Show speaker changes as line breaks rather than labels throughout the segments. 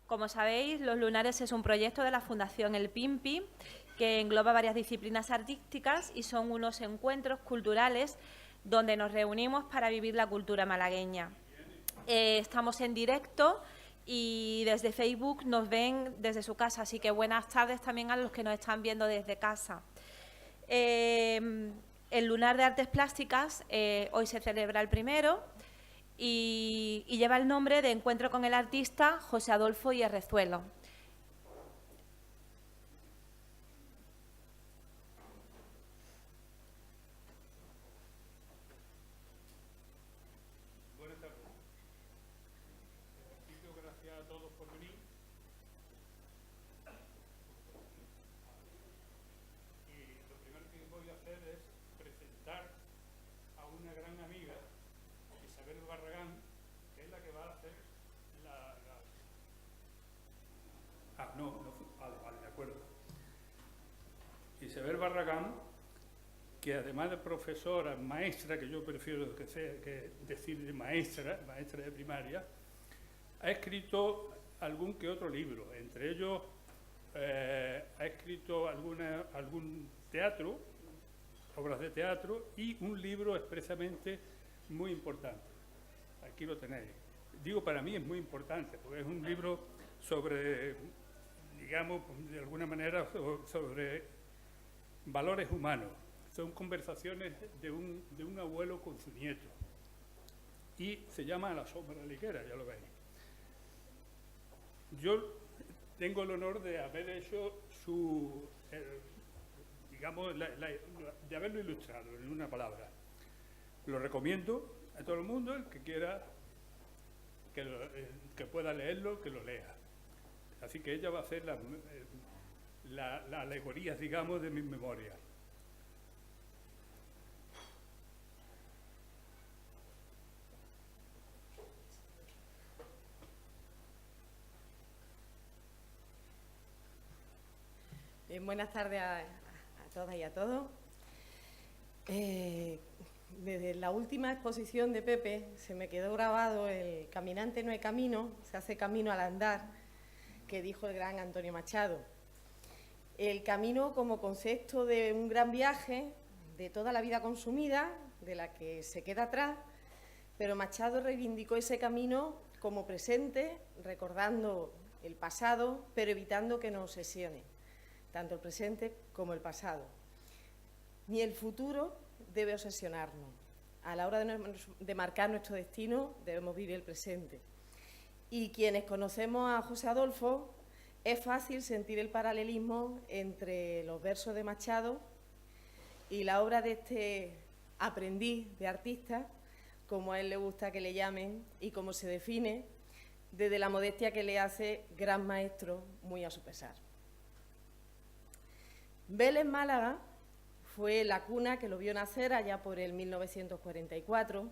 Como sabéis, Los Lunares es un proyecto de la Fundación El Pimpi que engloba varias disciplinas artísticas y son unos encuentros culturales donde nos reunimos para vivir la cultura malagueña. Estamos en directo y desde Facebook nos ven desde su casa, así que buenas tardes también a los que nos están viendo desde casa. El Lunar de Artes Plásticas hoy se celebra el primero y lleva el nombre de Encuentro con el artista José Adolfo Hierrezuelo.
Buenas tardes. Gracias a todos por venir. Y lo primero que voy a hacer es presentar a una gran amiga, Isabel Barragán, que es la que va a hacer vale, de acuerdo. Isabel Barragán, que además de profesora, maestra, que yo prefiero que decir de maestra de primaria, ha escrito algún que otro libro. Entre ellos ha escrito algún teatro, obras de teatro, y un libro expresamente muy importante. Aquí lo tenéis. Digo, para mí es muy importante, porque es un libro sobre, digamos, de alguna manera, sobre valores humanos. Son conversaciones de un abuelo con su nieto. Y se llama A la sombra de la higuera, ya lo veis. Yo tengo el honor de haber hecho de haberlo ilustrado, en una palabra. Lo recomiendo a todo el mundo, el que quiera, que pueda leerlo, que lo lea. Así que ella va a hacer la alegoría, digamos, de mis memorias.
Bien, buenas tardes a todas y a todos. Desde la última exposición de Pepe se me quedó grabado el caminante no hay camino, se hace camino al andar, que dijo el gran Antonio Machado. El camino como concepto de un gran viaje, de toda la vida consumida, de la que se queda atrás, pero Machado reivindicó ese camino como presente, recordando el pasado, pero evitando que nos obsesione, tanto el presente como el pasado. Ni el futuro debe obsesionarnos. A la hora de marcar nuestro destino debemos vivir el presente. Y quienes conocemos a José Adolfo, es fácil sentir el paralelismo entre los versos de Machado y la obra de este aprendiz de artista, como a él le gusta que le llamen, y como se define desde la modestia que le hace gran maestro, muy a su pesar. Vélez, Málaga, fue la cuna que lo vio nacer allá por el 1944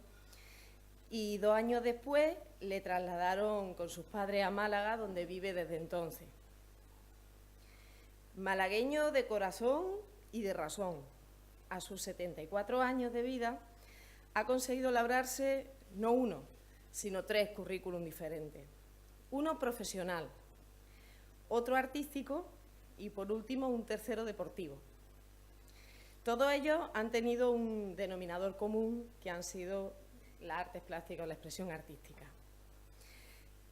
y 2 años después le trasladaron con sus padres a Málaga, donde vive desde entonces. Malagueño de corazón y de razón, a sus 74 años de vida ha conseguido labrarse no uno, sino 3 currículum diferentes. Uno profesional, otro artístico y, por último, un tercero deportivo. Todos ellos han tenido un denominador común, que han sido las artes plásticas o la expresión artística.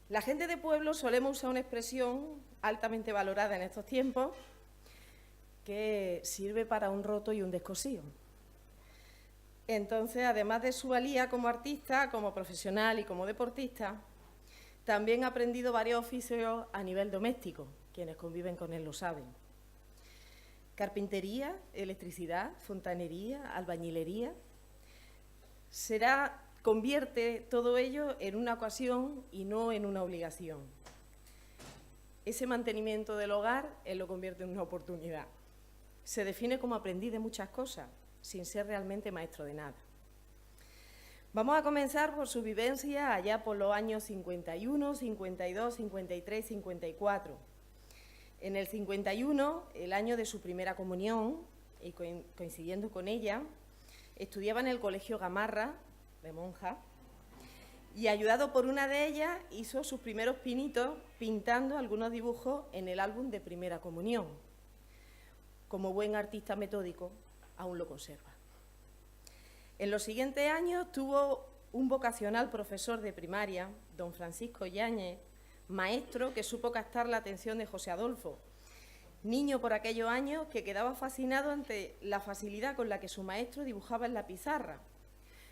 La gente de pueblo solemos usar una expresión altamente valorada en estos tiempos que sirve para un roto y un descosido. Entonces, además de su valía como artista, como profesional y como deportista, también ha aprendido varios oficios a nivel doméstico. Quienes conviven con él lo saben. Carpintería, electricidad, fontanería, albañilería. Convierte todo ello en una ocasión y no en una obligación. Ese mantenimiento del hogar él lo convierte en una oportunidad. Se define como aprendiz de muchas cosas, sin ser realmente maestro de nada. Vamos a comenzar por su vivencia allá por los años 51, 52, 53, 54. En el 51, el año de su primera comunión, y coincidiendo con ella, estudiaba en el Colegio Gamarra, de monja, y ayudado por una de ellas hizo sus primeros pinitos pintando algunos dibujos en el álbum de Primera Comunión. Como buen artista metódico, aún lo conserva. En los siguientes años tuvo un vocacional profesor de primaria, don Francisco Yáñez, maestro que supo captar la atención de José Adolfo, niño por aquellos años que quedaba fascinado ante la facilidad con la que su maestro dibujaba en la pizarra.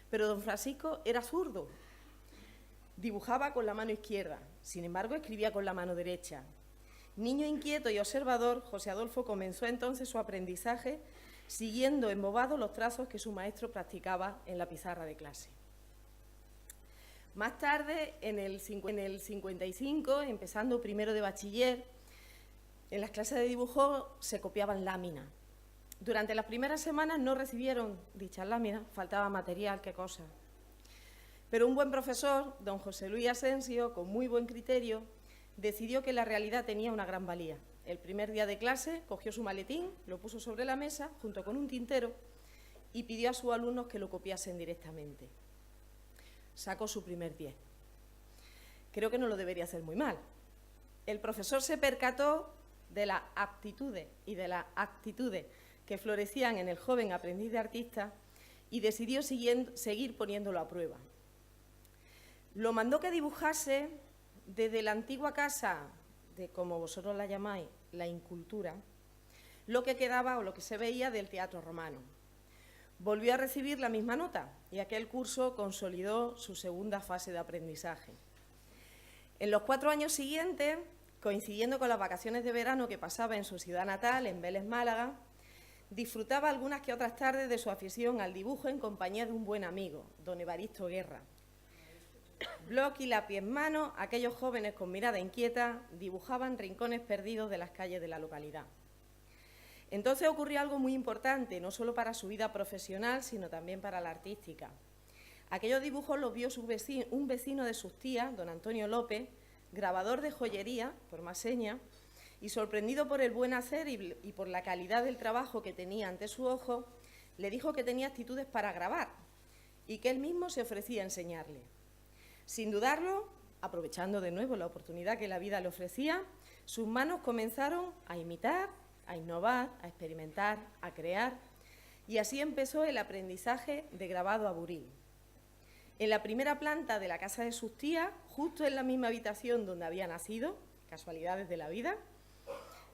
Pero don Francisco era zurdo, dibujaba con la mano izquierda, sin embargo escribía con la mano derecha. Niño inquieto y observador, José Adolfo comenzó entonces su aprendizaje siguiendo embobado los trazos que su maestro practicaba en la pizarra de clase. Más tarde, en el 55, empezando primero de bachiller, en las clases de dibujo se copiaban láminas. Durante las primeras semanas no recibieron dichas láminas, faltaba material, qué cosa. Pero un buen profesor, don José Luis Asensio, con muy buen criterio, decidió que la realidad tenía una gran valía. El primer día de clase cogió su maletín, lo puso sobre la mesa junto con un tintero y pidió a sus alumnos que lo copiasen directamente. Sacó su primer 10. Creo que no lo debería hacer muy mal. El profesor se percató de las aptitudes y de las actitudes que florecían en el joven aprendiz de artista y decidió seguir poniéndolo a prueba. Lo mandó que dibujase desde la antigua casa de, como vosotros la llamáis, la incultura, lo que quedaba o lo que se veía del teatro romano. Volvió a recibir la misma nota y aquel curso consolidó su segunda fase de aprendizaje. En los 4 años siguientes, coincidiendo con las vacaciones de verano que pasaba en su ciudad natal, en Vélez, Málaga, disfrutaba algunas que otras tardes de su afición al dibujo en compañía de un buen amigo, don Evaristo Guerra. Bloc y lápiz en mano, aquellos jóvenes con mirada inquieta dibujaban rincones perdidos de las calles de la localidad. Entonces ocurrió algo muy importante, no solo para su vida profesional, sino también para la artística. Aquellos dibujos los vio un vecino de sus tías, don Antonio López, grabador de joyería, por más señas, y sorprendido por el buen hacer y por la calidad del trabajo que tenía ante su ojo, le dijo que tenía aptitudes para grabar y que él mismo se ofrecía a enseñarle. Sin dudarlo, aprovechando de nuevo la oportunidad que la vida le ofrecía, sus manos comenzaron a imitar, a innovar, a experimentar, a crear, y así empezó el aprendizaje de grabado a buril. En la primera planta de la casa de sus tías, justo en la misma habitación donde había nacido, casualidades de la vida,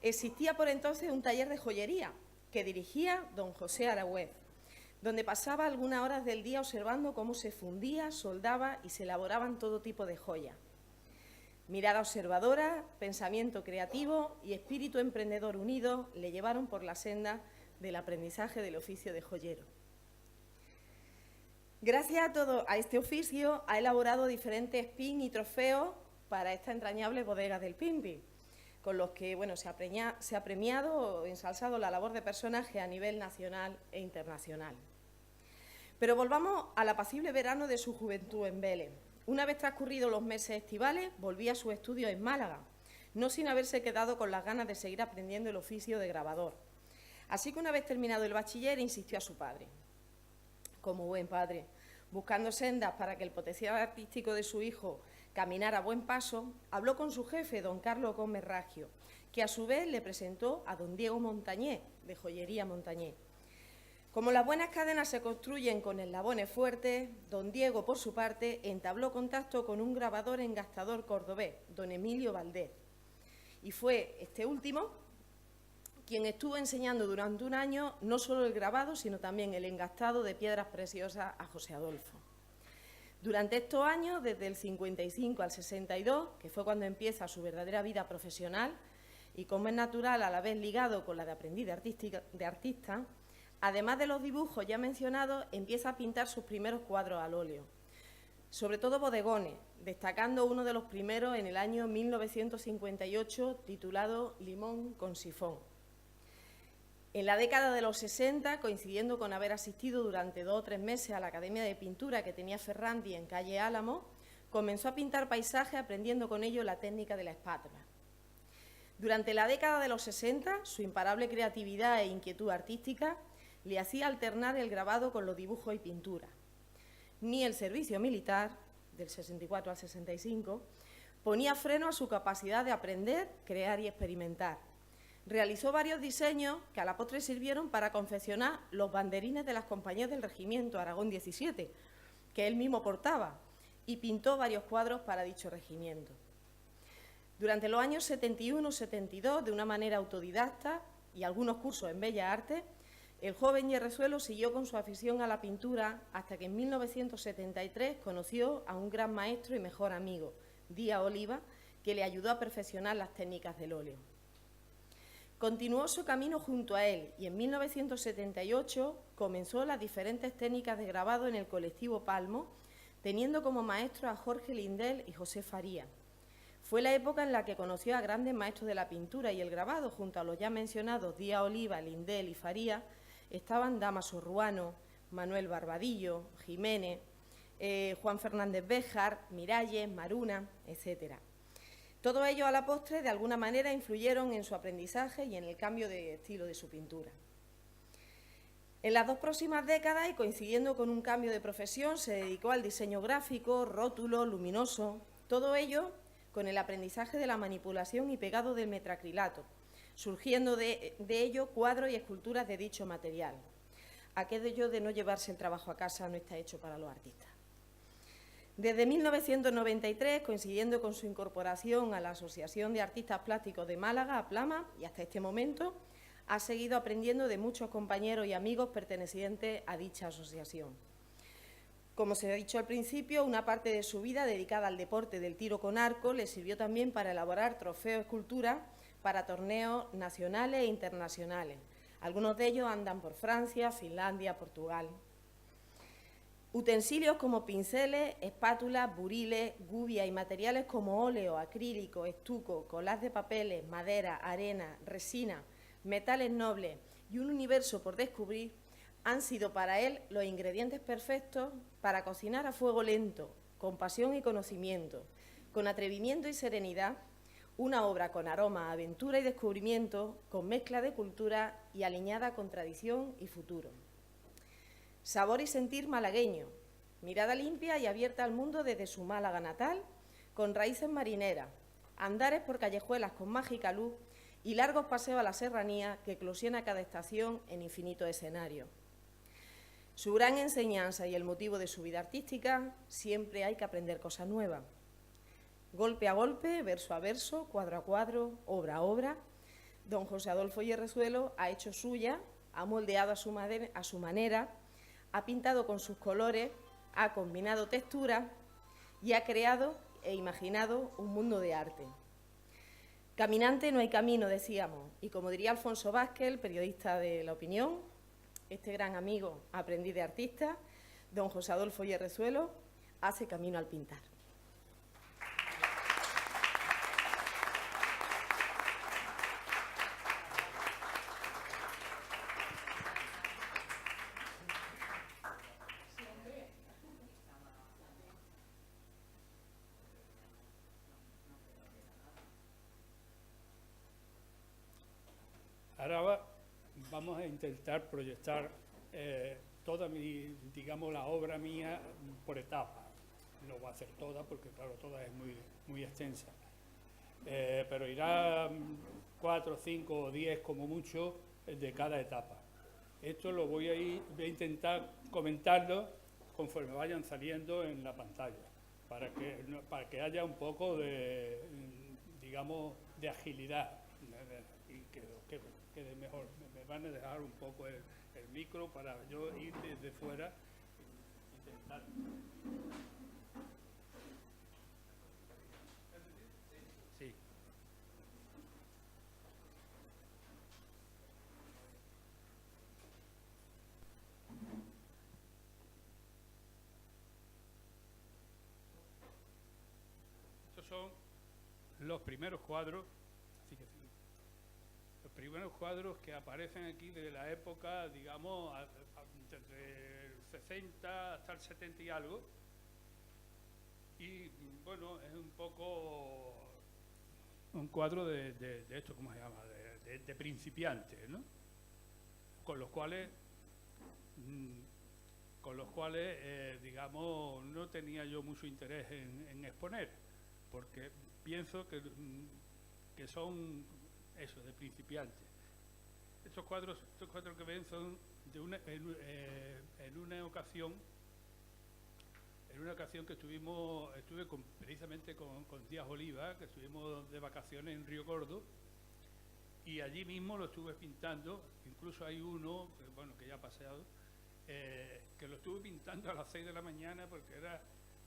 existía por entonces un taller de joyería que dirigía don José Aragüez, donde pasaba algunas horas del día observando cómo se fundía, soldaba y se elaboraban todo tipo de joyas. Mirada observadora, pensamiento creativo y espíritu emprendedor unidos le llevaron por la senda del aprendizaje del oficio de joyero. Gracias a este oficio ha elaborado diferentes pins y trofeos para esta entrañable bodega del Pimpi, con los que se ha premiado o ensalzado la labor de personaje a nivel nacional e internacional. Pero volvamos al apacible verano de su juventud en Vélez. Una vez transcurridos los meses estivales, volvía a sus estudios en Málaga, no sin haberse quedado con las ganas de seguir aprendiendo el oficio de grabador. Así que una vez terminado el bachiller, insistió a su padre. Como buen padre, buscando sendas para que el potencial artístico de su hijo caminara a buen paso, habló con su jefe, don Carlos Gómez Raggio, que a su vez le presentó a don Diego Montañé, de Joyería Montañé. Como las buenas cadenas se construyen con eslabones fuertes, don Diego, por su parte, entabló contacto con un grabador engastador cordobés, don Emilio Valdés, y fue este último quien estuvo enseñando durante un año no solo el grabado, sino también el engastado de piedras preciosas a José Adolfo. Durante estos años, desde el 55 al 62, que fue cuando empieza su verdadera vida profesional, y como es natural a la vez ligado con la de aprendiz de artista, además de los dibujos ya mencionados, empieza a pintar sus primeros cuadros al óleo, sobre todo bodegones, destacando uno de los primeros en el año 1958, titulado Limón con sifón. En la década de los 60, coincidiendo con haber asistido durante 2 o 3 meses a la Academia de Pintura que tenía Ferrandi en calle Álamo, comenzó a pintar paisajes aprendiendo con ello la técnica de la espátula. Durante la década de los 60, su imparable creatividad e inquietud artística le hacía alternar el grabado con los dibujos y pintura. Ni el servicio militar, del 64 al 65, ponía freno a su capacidad de aprender, crear y experimentar. Realizó varios diseños que a la postre sirvieron para confeccionar los banderines de las compañías del Regimiento Aragón 17, que él mismo portaba, y pintó varios cuadros para dicho regimiento. Durante los años 71-72, de una manera autodidacta y algunos cursos en Bellas Artes, el joven Yerrezuelo siguió con su afición a la pintura hasta que en 1973 conoció a un gran maestro y mejor amigo, Díaz Oliva, que le ayudó a perfeccionar las técnicas del óleo. Continuó su camino junto a él y en 1978 comenzó las diferentes técnicas de grabado en el colectivo Palmo, teniendo como maestros a Jorge Lindel y José Faría. Fue la época en la que conoció a grandes maestros de la pintura y el grabado, junto a los ya mencionados Díaz Oliva, Lindel y Faría. Estaban Dámaso Ruano, Manuel Barbadillo, Jiménez, Juan Fernández Béjar, Miralles, Maruna, etc. Todos ellos a la postre de alguna manera influyeron en su aprendizaje y en el cambio de estilo de su pintura. En las dos próximas décadas y coincidiendo con un cambio de profesión se dedicó al diseño gráfico, rótulo, luminoso, todo ello con el aprendizaje de la manipulación y pegado del metacrilato, surgiendo de ello cuadros y esculturas de dicho material. Aquello de no llevarse el trabajo a casa no está hecho para los artistas. Desde 1993, coincidiendo con su incorporación a la Asociación de Artistas Plásticos de Málaga, APLAMA, y hasta este momento, ha seguido aprendiendo de muchos compañeros y amigos pertenecientes a dicha asociación. Como se ha dicho al principio, una parte de su vida dedicada al deporte del tiro con arco le sirvió también para elaborar trofeos esculturas para torneos nacionales e internacionales. Algunos de ellos andan por Francia, Finlandia, Portugal. Utensilios como pinceles, espátulas, buriles, gubias y materiales como óleo, acrílico, estuco, collage de papeles, madera, arena, resina, metales nobles y un universo por descubrir han sido para él los ingredientes perfectos para cocinar a fuego lento, con pasión y conocimiento, con atrevimiento y serenidad, una obra con aroma, aventura y descubrimiento, con mezcla de cultura y alineada con tradición y futuro. Sabor y sentir malagueño, mirada limpia y abierta al mundo desde su Málaga natal, con raíces marineras, andares por callejuelas con mágica luz y largos paseos a la serranía que eclosiona cada estación en infinitos escenarios. Su gran enseñanza y el motivo de su vida artística, siempre hay que aprender cosas nuevas. Golpe a golpe, verso a verso, cuadro a cuadro, obra a obra, don José Adolfo Yerrezuelo ha hecho suya, ha moldeado a su manera, ha pintado con sus colores, ha combinado texturas y ha creado e imaginado un mundo de arte. Caminante no hay camino, decíamos, y como diría Alfonso Vázquez, el periodista de La Opinión, este gran amigo, aprendiz de artista, don José Adolfo Yerrezuelo, hace camino al pintar.
Ahora vamos a intentar proyectar toda la obra mía por etapas. No voy a hacer toda porque, claro, toda es muy extensa. Pero irá 4, 5 o 10 como mucho de cada etapa. Esto lo voy a intentar comentarlo conforme vayan saliendo en la pantalla, para que haya un poco de, digamos, de agilidad y que quede mejor. Me van a dejar un poco el micro para yo ir desde fuera e intentar. Sí. Estos son los primeros cuadros. Los primeros cuadros que aparecen aquí de la época, digamos, desde el 60 hasta el 70 y algo. Y, bueno, es un poco un cuadro de esto, ¿cómo se llama?, de principiantes, ¿no? Con los cuales con los cuales, digamos, no tenía yo mucho interés en exponer, porque pienso que son eso, de principiantes. Estos cuadros que ven son en una ocasión que estuve precisamente con Díaz Oliva, que estuvimos de vacaciones en Río Gordo, y allí mismo lo estuve pintando. Incluso hay uno, que ya ha pasado, que lo estuve pintando a las 6 de la mañana, porque era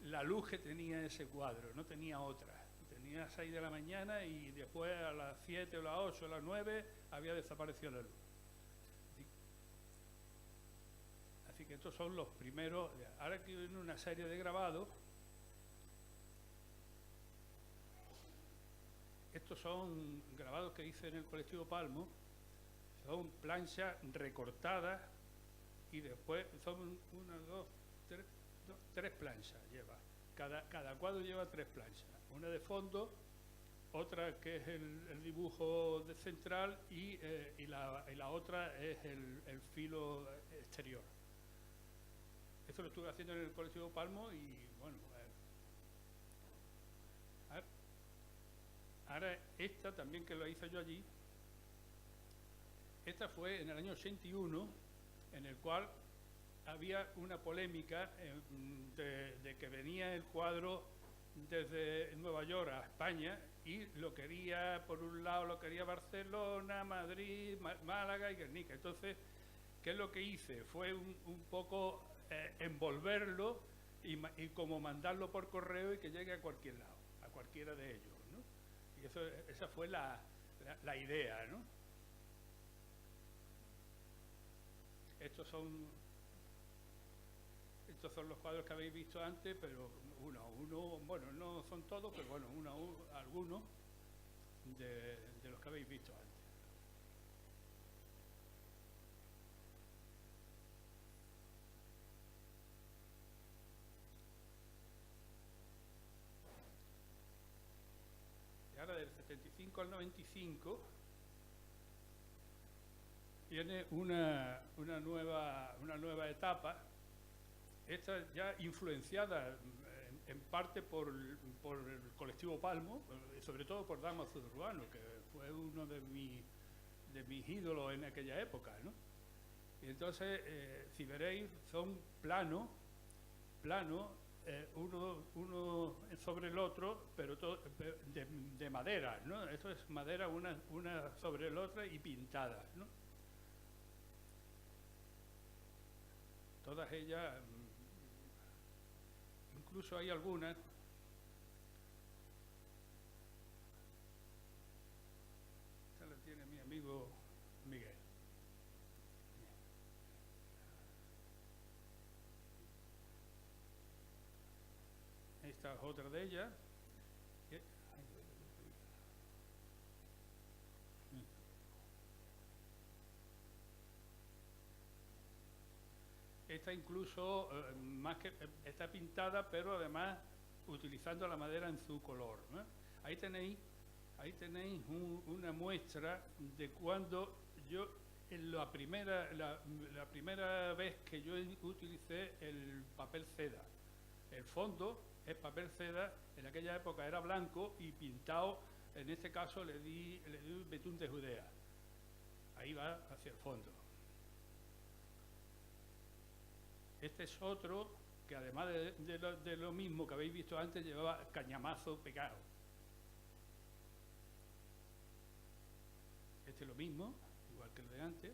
la luz que tenía ese cuadro, no tenía otra. Tenía 6 de la mañana y después a las 7 o las 8 o las 9 había desaparecido la luz. Así que estos son los primeros. Ahora aquí viene una serie de grabados. Estos son grabados que hice en el colectivo Palmo. Son planchas recortadas y después son tres planchas lleva. Cada cuadro lleva 3 planchas. Una de fondo, otra que es el dibujo de central y la otra es el filo exterior. Esto lo estuve haciendo en el colectivo Palmo y bueno, ahora esta también, que lo hice yo allí. Esta fue en el año 81, en el cual había una polémica de que venía el cuadro desde Nueva York a España y lo quería, por un lado lo quería Barcelona, Madrid, Málaga y Guernica. Entonces, ¿qué es lo que hice? Fue un poco envolverlo y como mandarlo por correo y que llegue a cualquier lado, a cualquiera de ellos, ¿no? Y esa fue la idea, ¿no? Estos son los cuadros que habéis visto antes, pero bueno, no son todos, pero bueno, algunos de los que habéis visto antes. Y ahora del 75 al 95 viene una nueva etapa. Esta ya influenciada en parte por el colectivo Palmo, sobre todo por Dámaso Urbano, que fue uno de mis ídolos en aquella época, ¿no? Y entonces, si veréis, son planos, uno sobre el otro, pero todo de madera, ¿no? Esto es madera una sobre la otra y pintadas, ¿no? Todas ellas. Incluso hay algunas, esta la tiene mi amigo Miguel. Esta es otra de ellas. Esta incluso, más que está pintada, pero además utilizando la madera en su color, ¿no? Ahí tenéis una muestra de cuando yo, en la primera vez que yo utilicé el papel seda. El fondo es papel seda, en aquella época era blanco y pintado, en este caso le di un betún de Judea. Ahí va hacia el fondo. Este es otro que, además de lo mismo que habéis visto antes, llevaba cañamazo pegado. Este es lo mismo, igual que el de antes.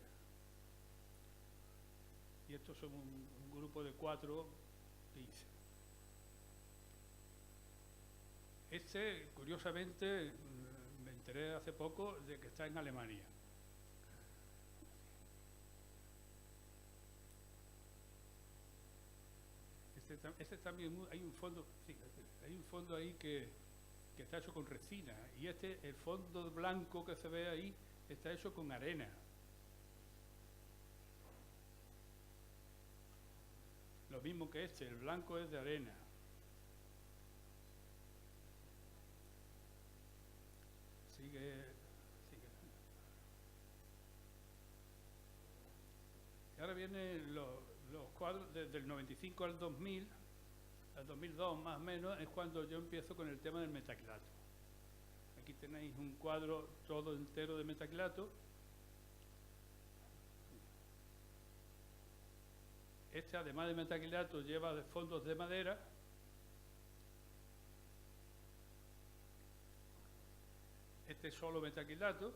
Y estos son un grupo de 4 que hice. Este, curiosamente, me enteré hace poco de que está en Alemania. Este también hay un fondo, fíjate, hay un fondo ahí que está hecho con resina, y el fondo blanco que se ve ahí está hecho con arena. Lo mismo que el blanco es de arena. Sigue. Y ahora vienen los cuadros desde el 95 al 2000, al 2002 más o menos, es cuando yo empiezo con el tema del metacrilato. Aquí tenéis un cuadro todo entero de metacrilato. Este, además de metacrilato, lleva de fondos de madera. Este es solo metacrilato.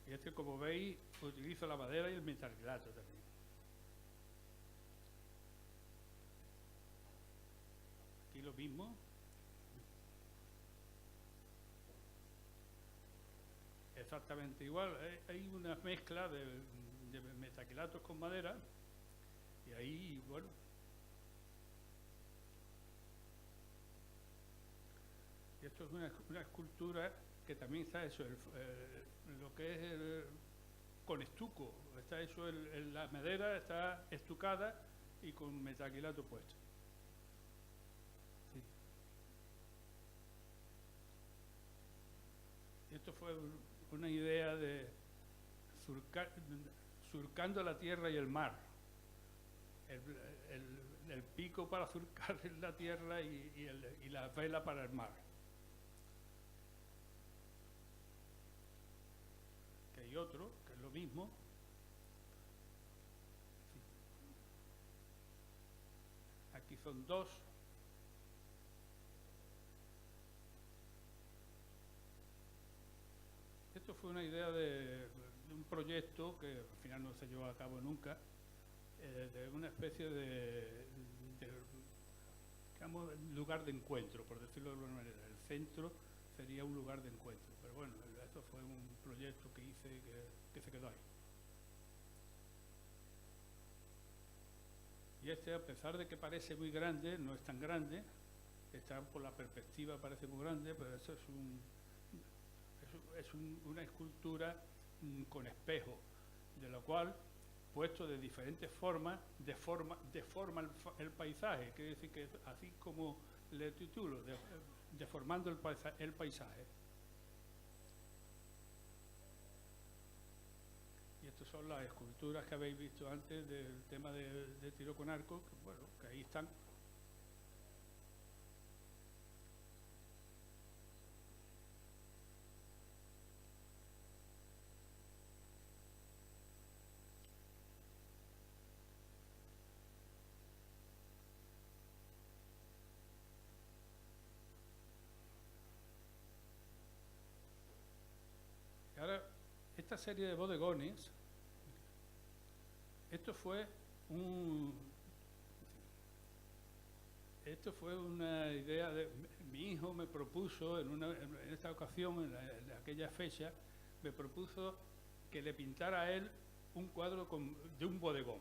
Y este, como veis, utilizo la madera y el metacrilato también. Aquí lo mismo. Exactamente igual. Hay una mezcla de metacrilatos con madera. Y ahí, bueno. Y esto es una escultura que también está hecho, lo que es con estuco. Está hecho, la madera está estucada y con metacrilato puesto. Sí. Y esto fue una idea de surcando la tierra y el mar. El pico para surcar la tierra y la vela para el mar. Que hay otro, que es lo mismo. Aquí son dos. Esto fue una idea de un proyecto que al final no se llevó a cabo nunca, de una especie de digamos, lugar de encuentro, por decirlo de alguna manera. El centro sería un lugar de encuentro, pero bueno, esto fue un proyecto que hice que se quedó ahí. Y este, a pesar de que parece muy grande, no es tan grande, está por la perspectiva, parece muy grande, pero eso es una escultura con espejo, de lo cual, puesto de diferentes formas, deforma el paisaje, quiere decir que así como le titulo, deformando el paisaje. Y estas son las esculturas que habéis visto antes del tema de tiro con arco, que, bueno, que ahí están. Y ahora, esta serie de bodegones, esto fue una idea de mi hijo. Me propuso en esta ocasión, en aquella fecha, me propuso que le pintara a él un cuadro de un bodegón.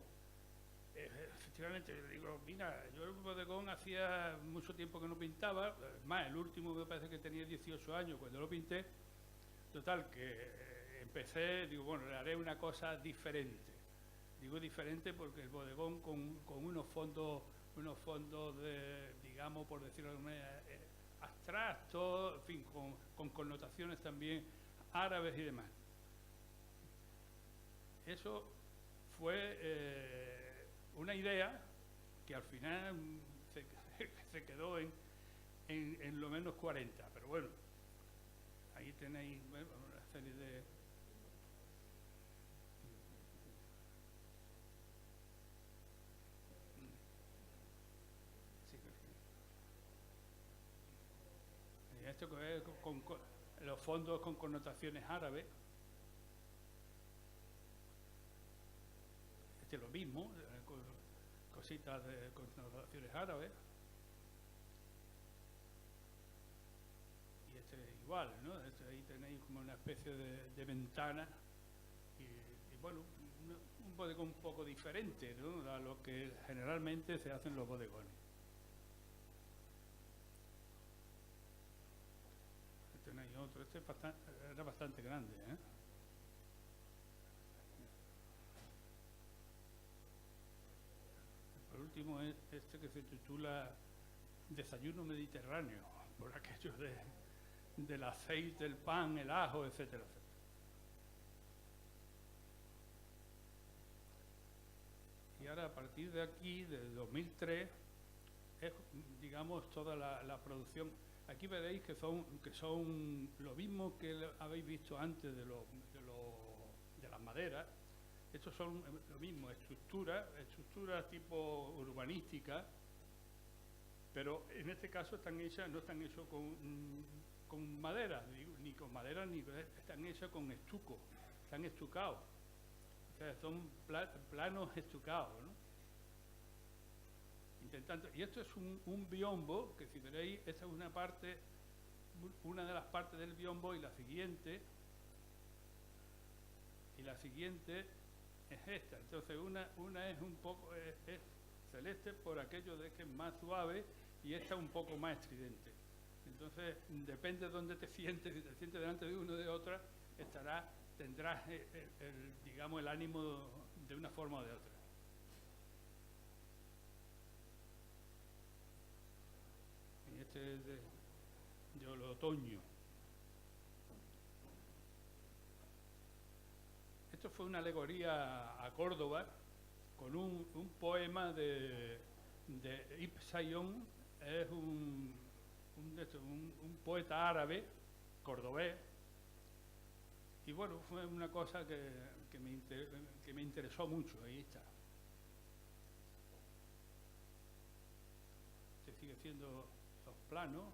Efectivamente, le digo, mira, yo el bodegón hacía mucho tiempo que no pintaba, más, el último me parece que tenía 18 años cuando lo pinté. Total, que empecé, digo, bueno, le haré una cosa diferente. Digo diferente porque el bodegón con unos fondos de, digamos, por decirlo de alguna manera, abstractos, en fin, con connotaciones también árabes y demás. Eso fue una idea que al final se quedó en lo menos 40, pero bueno, ahí tenéis, bueno, una serie de... Sí, y esto que es con los fondos con connotaciones árabes. Este es lo mismo, cositas de connotaciones árabes. Y este es igual, ¿no? Ahí tenéis como una especie de ventana y bueno, un bodegón un poco diferente, ¿no?, a lo que generalmente se hacen los bodegones. Tenéis otro, este era bastante grande, ¿eh? Por último es este que se titula Desayuno Mediterráneo, por aquello del aceite, el pan, el ajo, etcétera, etcétera. Y ahora, a partir de aquí, de 2003, es, digamos, toda la producción. Aquí veréis que son lo mismo que habéis visto antes de las maderas. Estos son lo mismo, estructuras tipo urbanística, pero en este caso no están hechos con madera, ni con madera, ni están hechos con estuco, están estucados. O sea, son planos estucados, ¿no? Y esto es un biombo, que si veréis, esta es una de las partes del biombo, y la siguiente es esta. Entonces una es un poco es celeste por aquello de que es más suave, y esta un poco más estridente. Entonces depende de dónde te sientes. Si te sientes delante de uno o de otra, tendrás digamos, el ánimo de una forma o de otra. Y este es de otoño. Esto fue una alegoría a Córdoba con un poema de Ibn Sayon. Es un poeta árabe, cordobés, y bueno, fue una cosa que me interesó mucho. Ahí está. Se sigue haciendo los planos,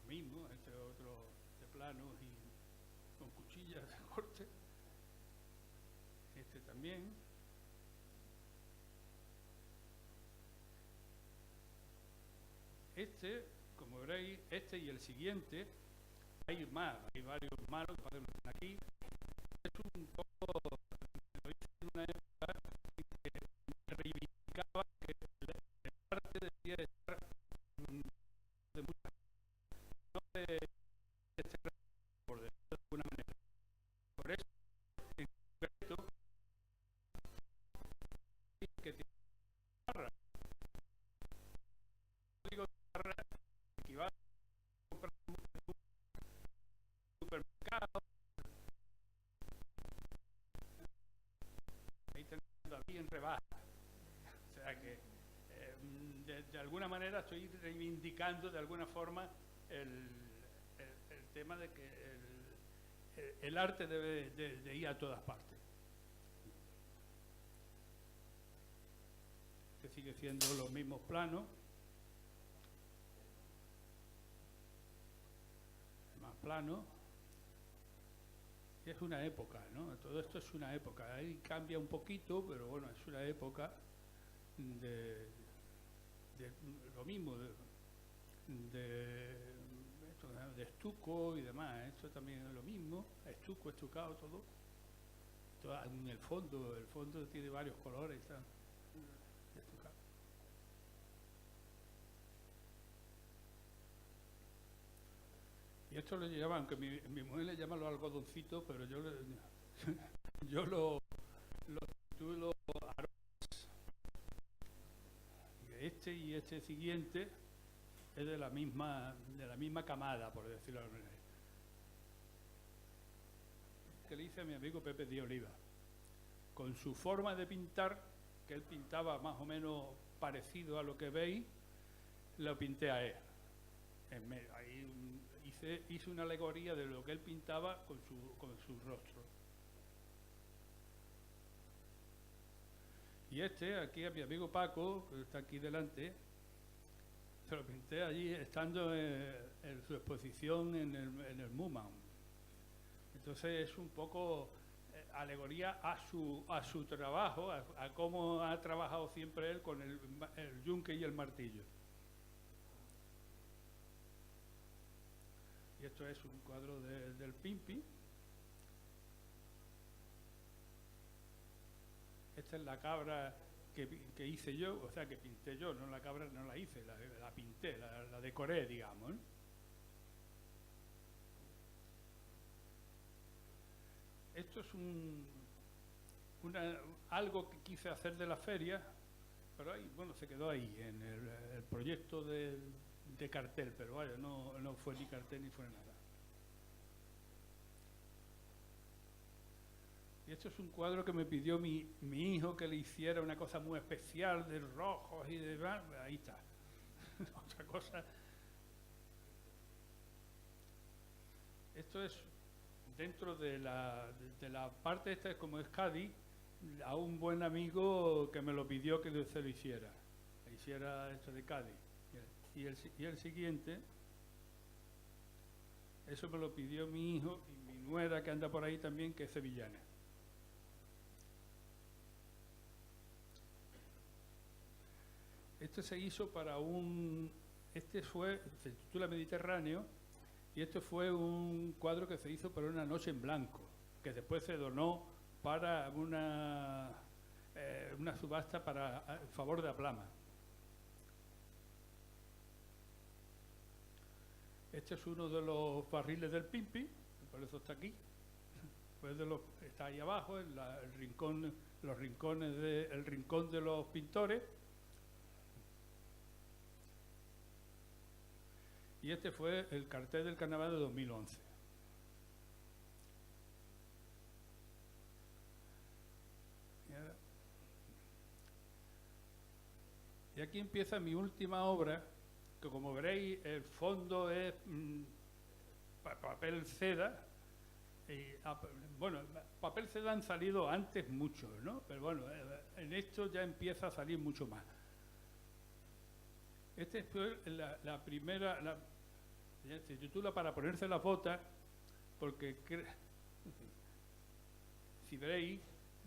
lo mismo, este otro de planos y con cuchillas de corte. Este también. Este, como veréis, este y el siguiente, hay varios más, lo que pasa es que no están aquí. Es un poco, lo hice en una época en que reivindicaba que el arte debía estar de muchas, no de este, por decirlo de alguna manera. Por eso, en concreto, que tiene barra. Digo barra equivale a comprar un supermercado. Ahí tenemos aquí en rebaja. O sea que de alguna manera estoy reivindicando de alguna forma el tema de que el arte debe de ir a todas partes. Que sigue siendo los mismos planos, más planos. Y es una época, ¿no? Todo esto es una época. Ahí cambia un poquito, pero bueno, es una época de lo mismo, de estuco y demás. Esto también es lo mismo, estuco, estucado, todo en el fondo tiene varios colores, está estucado. Y esto lo llaman, aunque mi mujer le llama los algodoncitos, pero yo lo titulo aromas. Este y este siguiente es de la misma camada, por decirlo de alguna manera. Que le hice a mi amigo Pepe de Oliva. Con su forma de pintar, que él pintaba más o menos parecido a lo que veis, lo pinté a él. Ahí hice una alegoría de lo que él pintaba con su rostro. Y aquí a mi amigo Paco, que está aquí delante, se lo pinté allí estando en su exposición en el MUMA. Entonces es un poco alegoría a su trabajo, a cómo ha trabajado siempre él con el yunque y el martillo. Y esto es un cuadro del Pimpi. Esta es la cabra que hice yo, o sea, que pinté yo, no la cabra no la hice, la pinté, la decoré, digamos, ¿eh? Esto es algo que quise hacer de la feria, pero ahí, bueno, se quedó ahí, en el proyecto de cartel, pero vaya, no fue ni cartel ni fue nada. Y esto es un cuadro que me pidió mi hijo que le hiciera una cosa muy especial de rojos y de... Ahí está. Otra cosa. Esto es dentro de la parte esta, como es Cádiz, a un buen amigo que me lo pidió que se lo hiciera. Hiciera esto de Cádiz. Y el siguiente, eso me lo pidió mi hijo y mi nuera que anda por ahí también, que es sevillana. Este se hizo para se titula Mediterráneo, y este fue un cuadro que se hizo para una noche en blanco, que después se donó para una subasta en favor de Aplama. Este es uno de los barriles del Pimpi, por eso está aquí. Pues está ahí abajo, en el rincón de los pintores. Y este fue el cartel del carnaval de 2011. Y aquí empieza mi última obra, que como veréis el fondo es papel seda. Bueno, papel seda han salido antes muchos, ¿no? Pero bueno, en esto ya empieza a salir mucho más. Este fue la primera, se titula Para ponerse las botas, porque si veréis,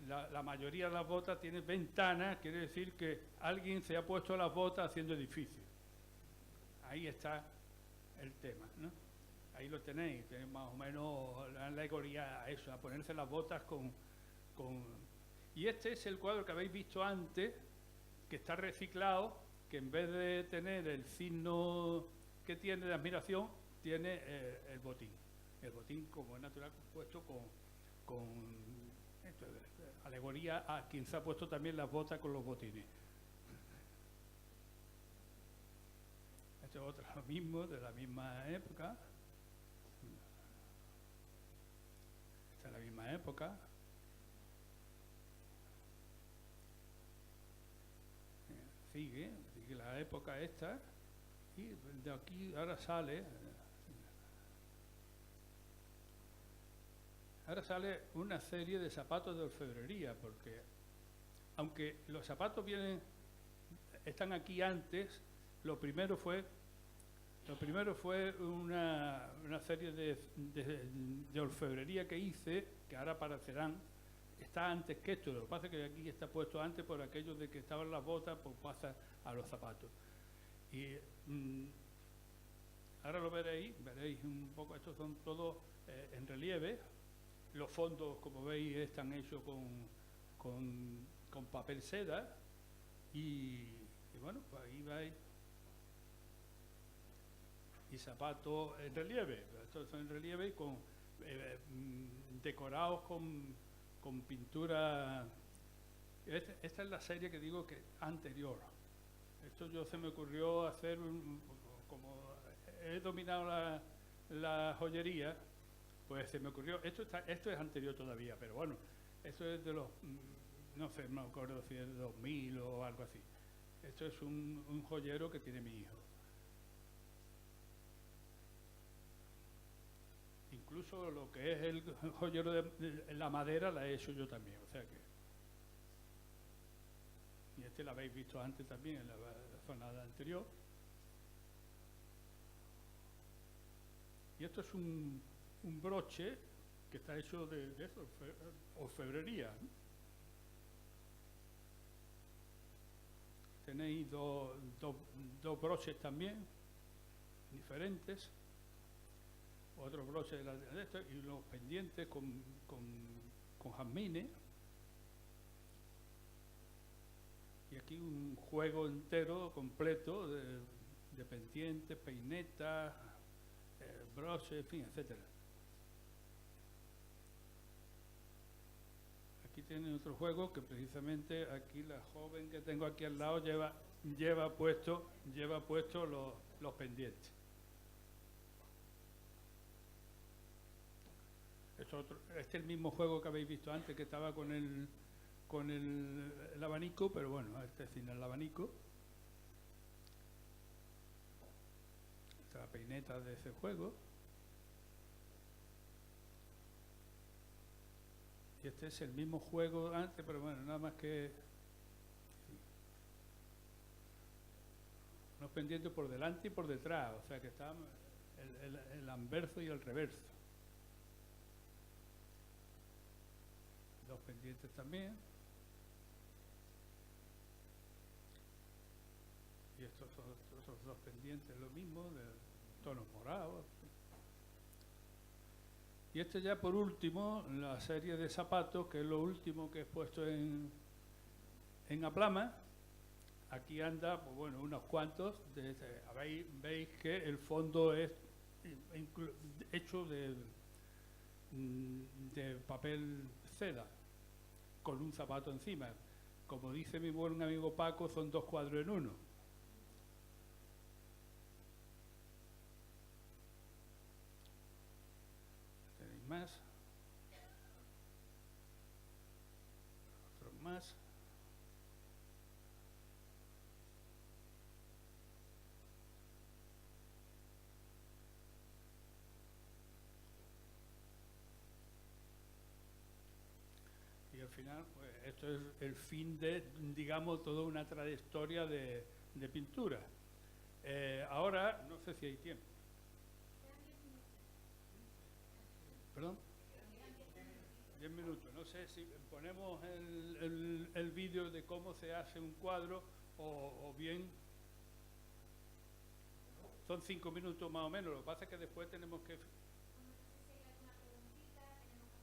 la mayoría de las botas tiene ventanas, quiere decir que alguien se ha puesto las botas haciendo edificios. Ahí está el tema, ¿no? Ahí lo tenéis más o menos la alegoría a eso, a ponerse las botas con... Y este es el cuadro que habéis visto antes, que está reciclado, que en vez de tener el signo que tiene de admiración, tiene el botín. El botín, como es natural, puesto con esto, alegoría a quien se ha puesto también las botas con los botines. Esto es otro, lo mismo, de la misma época. Esta es la misma época. Sigue la época esta, y de aquí ahora sale una serie de zapatos de orfebrería, porque aunque los zapatos están aquí antes, lo primero fue una serie de orfebrería que hice, que ahora aparecerán. Está antes que esto, lo que pasa es que aquí está puesto antes por aquello de que estaban las botas, pues pasa a los zapatos. Y ahora lo veréis un poco, estos son todos en relieve. Los fondos, como veis, están hechos con papel seda y bueno, pues ahí vais. Y zapatos en relieve, estos son en relieve y decorados con pintura. Esta es la serie que digo que anterior. Esto se me ocurrió hacer, como he dominado la joyería, pues se me ocurrió, esto es anterior todavía, pero bueno, esto es de los, no sé, no me acuerdo si es de 2000 o algo así. Esto es un joyero que tiene mi hijo. Incluso lo que es el joyero de la madera la he hecho yo también, o sea que... Y este lo habéis visto antes también en la zona anterior. Y esto es un broche que está hecho de eso, orfebrería, ¿no? Tenéis dos broches también, diferentes. Otros broches de esto, y los pendientes con jazmines. Y aquí un juego entero, completo, de pendientes, peinetas, broches, en fin, etcétera. Aquí tienen otro juego que precisamente aquí la joven que tengo aquí al lado lleva puesto los pendientes. Este es el mismo juego que habéis visto antes, que estaba con el abanico, pero bueno, este es sin el abanico. Esta es la peineta de ese juego. Y este es el mismo juego antes, pero bueno, nada más que unos pendientes por delante y por detrás, o sea que está el anverso y el reverso. Dos pendientes también. Y estos dos pendientes lo mismo, de tonos morados. Y este ya por último, la serie de zapatos, que es lo último que he puesto en Aplama. Aquí anda, pues bueno, unos cuantos. Veis que el fondo es hecho de papel seda, con un zapato encima. Como dice mi buen amigo Paco, son 2 cuadros en uno. Tenéis más. Otros más. Y al final, pues esto es el fin de, digamos, toda una trayectoria de pintura. Ahora, no sé si hay tiempo. ¿Perdón? 10 minutos. No sé si ponemos el vídeo de cómo se hace un cuadro o bien son 5 minutos más o menos. Lo que pasa es que después tenemos que...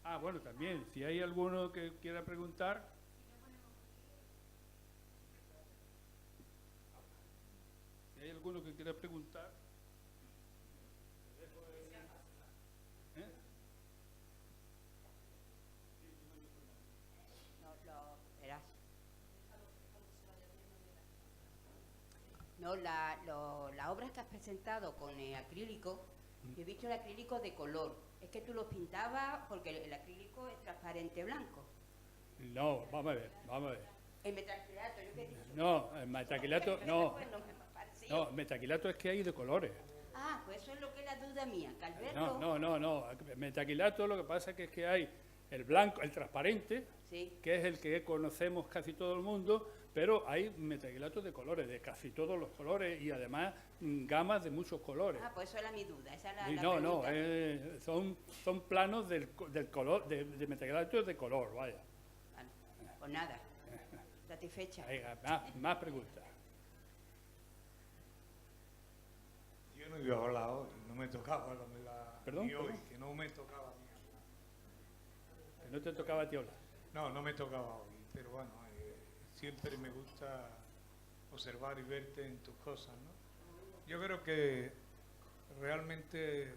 Ah, bueno, también, si hay alguno que quiera preguntar. Si hay alguno que quiera preguntar. ¿Eh?
Verás. No, las obras que has presentado con el acrílico, yo he visto el acrílico de color. Es que tú los pintabas porque el acrílico es transparente blanco.
No, vamos a ver.
El metacrilato, yo qué he dicho.
No, el metacrilato, no. No, metacrilato es que hay de colores.
Ah, pues eso es lo que es la duda mía, que al verlo...
No. Metacrilato lo que pasa es que hay el blanco, el transparente,
Sí.
que es el que conocemos casi todo el mundo, pero hay metacrilatos de colores, de casi todos los colores y además gamas de muchos colores.
Ah, pues eso era mi duda, esa era
Y
la
no,
pregunta.
son planos del color, de metacrilatos de color, vaya.
Vale, pues nada, satisfecha.
Venga, más preguntas.
Yo no iba a hablar hoy, no me tocaba
¿Perdón?
ni hoy,
¿Perdón?
que no me tocaba ni hablar.
Que no te tocaba a ti hablar.
No me tocaba hoy, pero bueno, siempre me gusta observar y verte en tus cosas, ¿no? Yo creo que realmente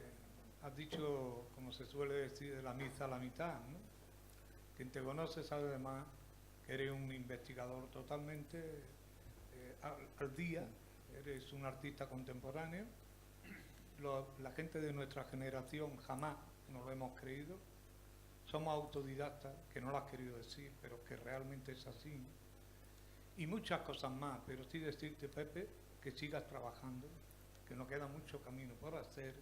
has dicho, como se suele decir, de la misa a la mitad, ¿no? Quien te conoce sabe además que eres un investigador totalmente al día, eres un artista contemporáneo. La gente de nuestra generación jamás nos lo hemos creído. Somos autodidactas, que no lo has querido decir, pero que realmente es así, ¿no? Y muchas cosas más, pero sí decirte, Pepe, que sigas trabajando, que nos queda mucho camino por hacer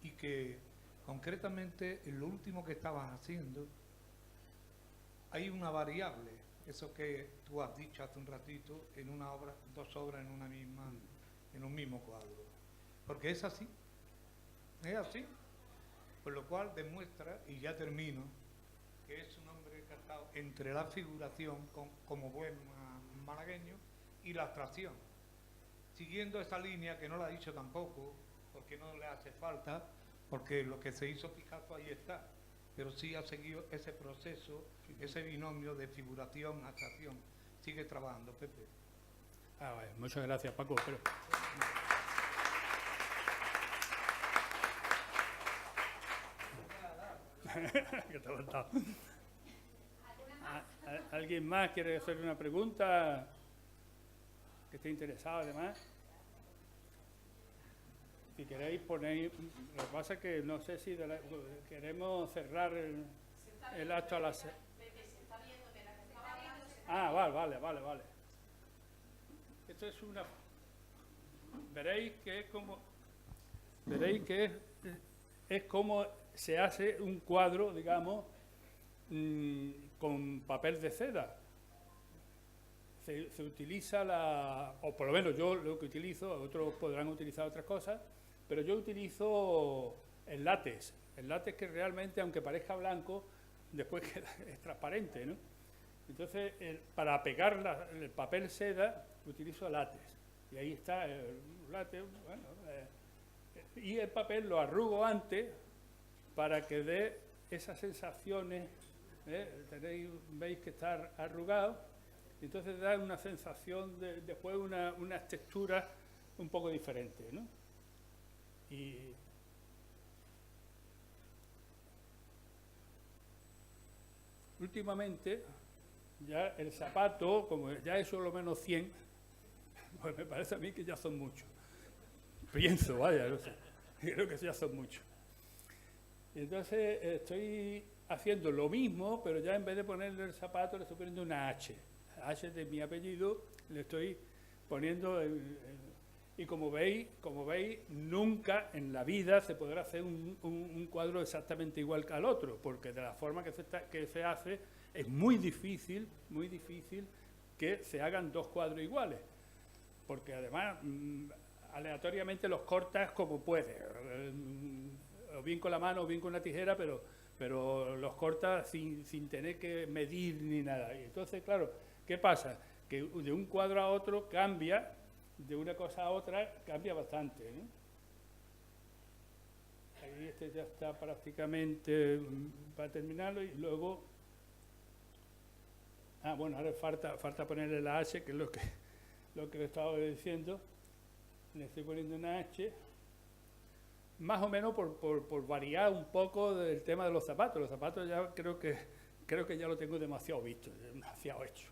y que concretamente en lo último que estabas haciendo hay una variable, eso que tú has dicho hace un ratito, en una obra, 2 obras en un mismo cuadro. Porque es así. Por lo cual demuestra, y ya termino, que es un hombre que ha estado entre la figuración como buen malagueño y la abstracción. Siguiendo esa línea, que no la ha dicho tampoco, porque no le hace falta, porque lo que se hizo Picasso ahí está, pero sí ha seguido ese proceso, ese binomio de figuración, abstracción. Sigue trabajando, Pepe.
Vale, muchas gracias, Paco. Pero... que te ha faltado. ¿Alguien más quiere hacer una pregunta? Que esté interesado, además. Si queréis ponéis, lo que pasa es que no sé si queremos cerrar el acto a las... Ah, vale. Esto es una... Veréis que es como se hace un cuadro, digamos, con papel de seda. Se utiliza o por lo menos yo lo que utilizo, otros podrán utilizar otras cosas, pero yo utilizo el látex que realmente, aunque parezca blanco, después es transparente, ¿no? Entonces, para pegar el papel seda, utilizo látex. Y ahí está el látex, bueno, y el papel lo arrugo antes para que dé esas sensaciones, veis que está arrugado, entonces da una sensación después unas texturas un poco diferentes, ¿no? Y últimamente ya el zapato, como ya es solo menos 100, pues me parece a mí que ya son muchos. Pienso, vaya, no sé, creo que ya son muchos. Y entonces estoy haciendo lo mismo, pero ya en vez de ponerle el zapato le estoy poniendo una H. H de mi apellido le estoy poniendo... y como veis, nunca en la vida se podrá hacer un cuadro exactamente igual que al otro, porque de la forma que se hace es muy difícil que se hagan dos cuadros iguales, porque además aleatoriamente los cortas como puedes, o bien con la mano o bien con una tijera, pero los cortas sin tener que medir ni nada. Y entonces, claro, ¿qué pasa? Que de un cuadro a otro cambia, de una cosa a otra cambia bastante, ¿no? Ahí este ya está prácticamente para terminarlo y luego... bueno, ahora falta ponerle la H, que es lo que le estaba diciendo. Le estoy poniendo una H, más o menos por variar un poco del tema de los zapatos. Los zapatos ya creo que ya lo tengo demasiado visto, demasiado hecho.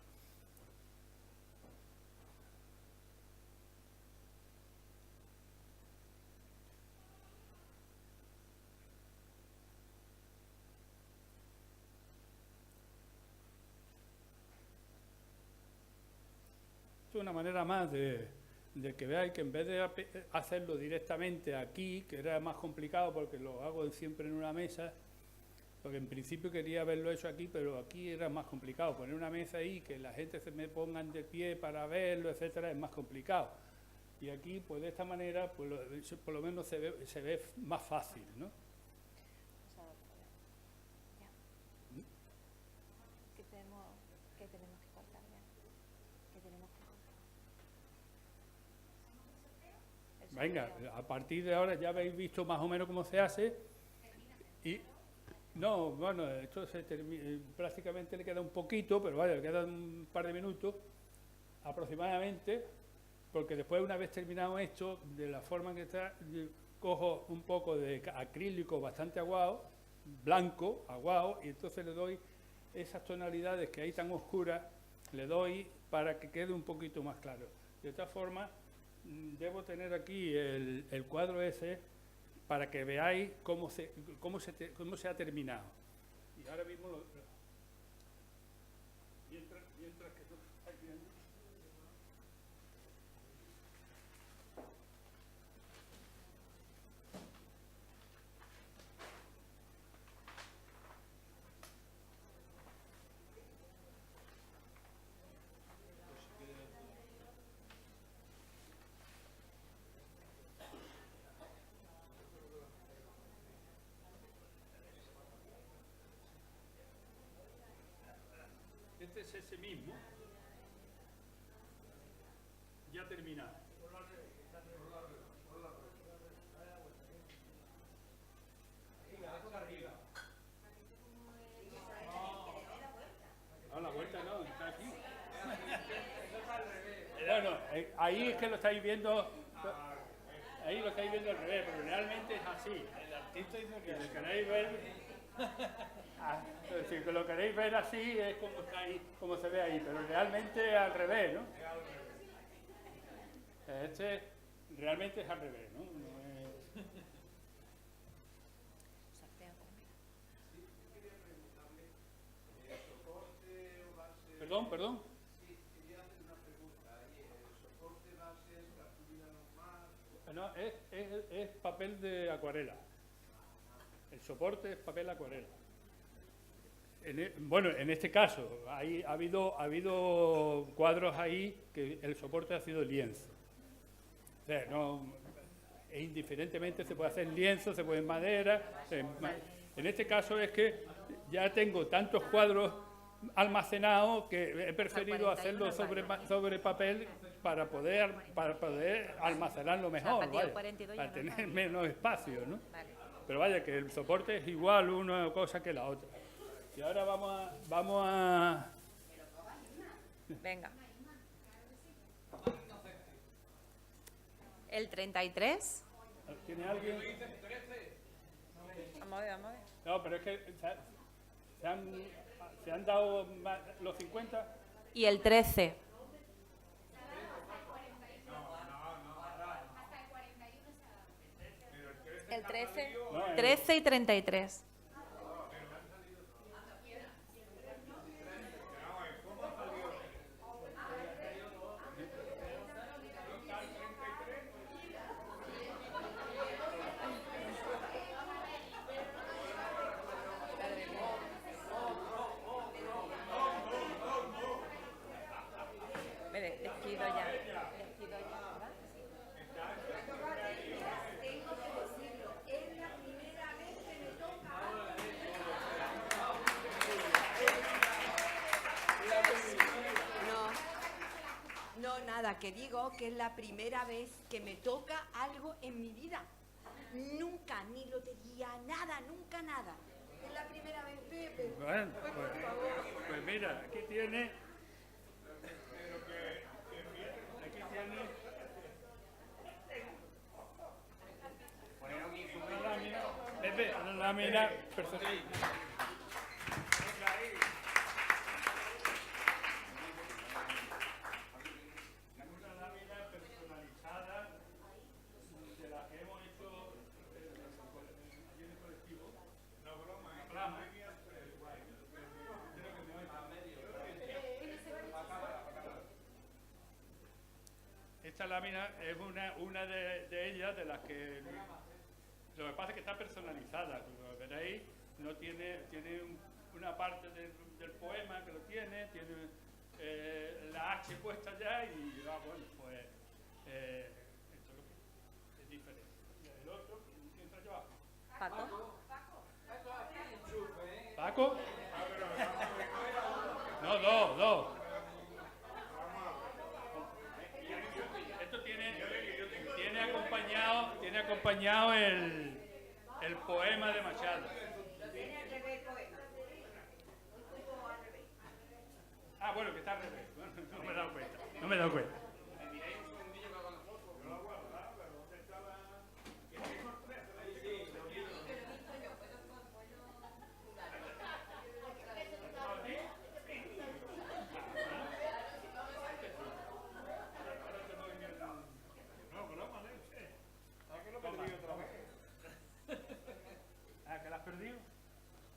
Una manera más de que veáis que en vez de hacerlo directamente aquí, que era más complicado porque lo hago siempre en una mesa, porque en principio quería haberlo hecho aquí, pero aquí era más complicado. Poner una mesa ahí, que la gente se me pongan de pie para verlo, etcétera, es más complicado. Y aquí, pues de esta manera, pues por lo menos se ve más fácil, ¿no?
¿Qué tenemos que cortar ya? ¿Qué tenemos que cortar? Venga,
a partir de ahora ya habéis visto más o menos cómo se hace. Y no, bueno, esto prácticamente le queda un poquito, pero vaya, le quedan un par de minutos aproximadamente, porque después, una vez terminado esto, de la forma que está, cojo un poco de acrílico bastante aguado, blanco, aguado, y entonces le doy esas tonalidades que hay tan oscuras, le doy para que quede un poquito más claro. De esta forma, debo tener aquí el cuadro ese para que veáis cómo se ha terminado. Y ahora mismo mientras que tú estás viendo. Este es ese mismo, ya terminado. No, la vuelta no, está aquí. Bueno, ahí es que lo estáis viendo, ahí lo estáis viendo al revés, pero realmente es así. El artista dice que si queréis ver... si lo queréis ver así es como está ahí, como se ve ahí, pero realmente al revés, ¿no? Este realmente es al revés, ¿no? es papel de acuarela. El soporte es papel acuarela. Bueno, en este caso, ha habido cuadros ahí que el soporte ha sido lienzo. O sea, indiferentemente se puede hacer en lienzo, se puede en madera. En este caso es que ya tengo tantos cuadros almacenados que he preferido hacerlo sobre papel para poder almacenarlo mejor, vaya, para tener menos espacio, ¿no?
Vale.
Pero vaya, que el soporte es igual una cosa que la otra. Y ahora vamos a...
Venga. El 33.
¿Tiene alguien?
Vamos a ver.
No, pero es que se han dado los 50.
Y el 13. El 13. 13 y 33. Les pido ya, ¿verdad?
No, nada, que digo que es la primera vez que me toca algo en mi vida. Nunca, ni lotería, nada, nunca nada. Es la primera vez, Pepe.
Bueno, pues mira, aquí tiene... Pepe, una lámina perfecta. Una lámina personalizada de la que hemos hecho allí en el colectivo. No broma, Flama. Esta lámina es una de ellas, de las que... Lo que pasa es que está personalizada, como veréis, no tiene una parte del poema que lo tiene la H puesta ya y bueno, pues esto es diferente. Y el otro, ¿quién está llevado?
Paco.
¿Paco? No, dos. Esto tiene acompañado el poema de Machado. Ah, bueno, que está al revés. Bueno, no me he dado cuenta. Ah, ¿que la has perdido?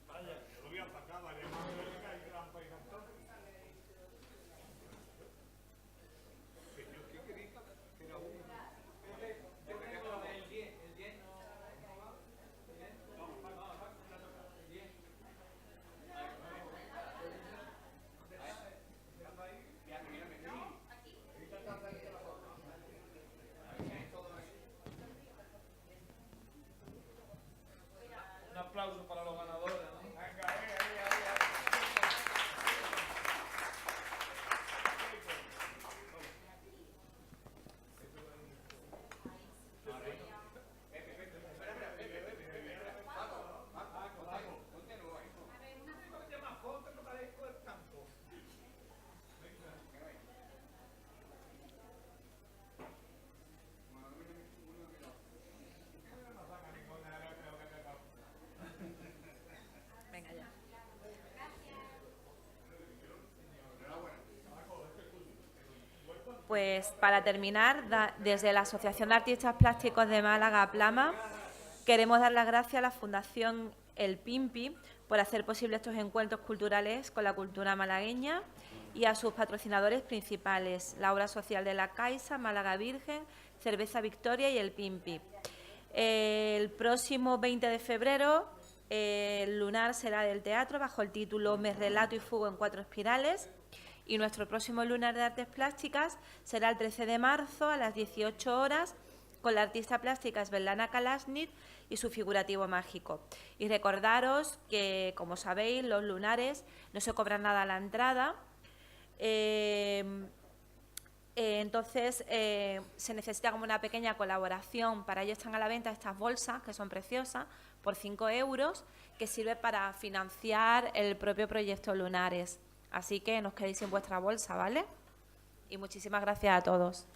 Vaya, yo lo voy a empacar, vale, más verga y trampa y cartón. ¿Qué queréis? Que era uno. El 10 no va. El 10. Un aplauso para los ganadores, ¿no? Venga,
Venga ya. Pues para terminar, desde la Asociación de Artistas Plásticos de Málaga, Plama, queremos dar las gracias a la Fundación El Pimpi por hacer posible estos encuentros culturales con la cultura malagueña y a sus patrocinadores principales, la Obra Social de la Caixa, Málaga Virgen, Cerveza Victoria y el Pimpi. El próximo 20 de febrero el lunar será del teatro bajo el título Me relato y fugo en 4 espirales. Y nuestro próximo lunar de artes plásticas será el 13 de marzo a las 18 horas con la artista plástica Svetlana Kalashnik y su figurativo mágico. Y recordaros que, como sabéis, los lunares no se cobran nada a la entrada. Entonces, se necesita como una pequeña colaboración. Para ello están a la venta estas bolsas, que son preciosas, por 5 euros, que sirve para financiar el propio proyecto Lunares. Así que no os quedéis sin vuestra bolsa, ¿vale? Y muchísimas gracias a todos.